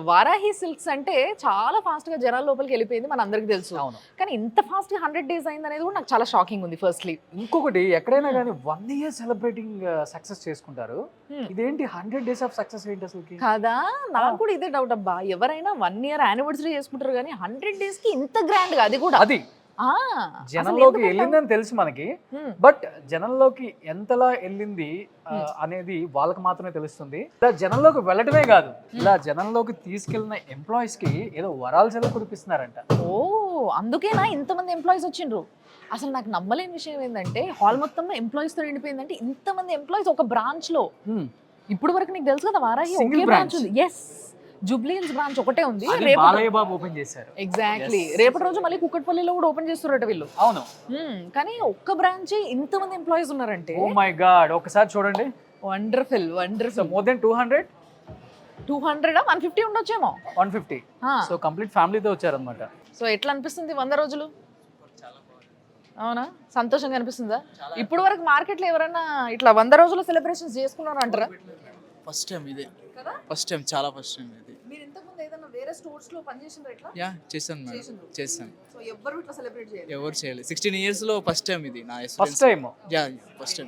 Varahi silks అంటే చాలా fast గా జనాల లోపలికి వెళ్ళిపోయింది, మన అందరికి తెలుసు. అవును. కానీ ఇంత ఫాస్ట్ గా 100 days అయింది అనేది కూడా నాకు చాలా షాకింగ్ ఉంది. ఫస్ట్లీ ఇంకొకటి ఎక్కడైనా కానీ 1 year సెలబ్రేటింగ్ సక్సెస్ చేసుకుంటారు. ఇదేంటి 100 days ఆఫ్ సక్సెస్ ఏంటి అసలుకి? కదా, నాకు కూడా ఇదే డౌట్ అబ్బా. ఎవరైనా 1 year యానివర్సరీ చేసుకుంటారు కానీ 100 days కి ఇంత గ్రాండ్ గా, అది కూడా అది ఆ, జనంలోకి వెళ్ళిందని తెలుసు మనకి, బట్ జనంలోకి ఎంతలా వెళ్ళింది అనేది వాళ్ళకి మాత్రమే తెలుస్తుంది. ఇలా జనంలోకి వెళ్ళటమే కాదు, ఇలా జనంలోకి తీసుకెళ్లిన ఎంప్లాయీస్ కి ఏదో వరాలు సెలవు కురిపిస్తున్నారంట. ఓ, అందుకేనా ఇంతమంది ఎంప్లాయీస్ వచ్చిండ్రు. అసలు నాకు నమ్మలేని విషయం ఏంటంటే హాల్ మొత్తంలో ఎంప్లాయీస్ తో నిండిపోయిందంటే, ఇంతమంది ఎంప్లాయీస్ ఒక బ్రాంచ్ లో. ఇప్పుడు వరకు నీకు తెలుసు కదా వారాహి Single ఒకే బ్రాంచ్ ఉంది. ఎస్, జూబ్లీ హిల్స్ బ్రాంచ్ ఒకటే ఉంది. అది బాలయ్య బాబు ఓపెన్ చేశారు. ఎగ్జాక్ట్లీ, రేపటి రోజు మళ్ళీ కుక్కట్పల్లిలో కూడా ఓపెన్ చేస్తారట వీళ్ళు. అవును. కానీ ఒక్క బ్రాంచ్ ఇంతమంది ఎంప్లాయీస్ ఉన్నారంటే, ఓ మై గాడ్, ఒకసారి చూడండి. Wonderful so wonderful. More than 200 200 150 ఉండొచ్చేమో. 150. సో కంప్లీట్ ఫ్యామిలీతో వచ్చారనమాట. సో ఎట్లా అనిపిస్తుంది 100 రోజులు? అవునా, సంతోషంగా అనిపిస్తుందా? ఇప్పుడు వరకు మార్కెట్లో ఎవరైనా ఇట్లా 100 రోజుల సెలబ్రేషన్స్ చేసుకున్నారు అంటారా? ఫస్ట్ టైం ఇదే, కదా, ఫస్ట్ టైం, చాలా ఫస్ట్ టైం ఇది. మీరు ఇంతకుముందు ఏదైనా వేరే స్టోర్స్ లో పనిచేసిండ్రా ఇట్లా? యా చేశాను మేడం, చేశాను. సో ఎవ్వరు ఇట్లా సెలబ్రేట్ చేయలేదు. ఎవరు చేయలేదు. 16 years లో ఫస్ట్ టైం ఇది నా first time. Yeah first time.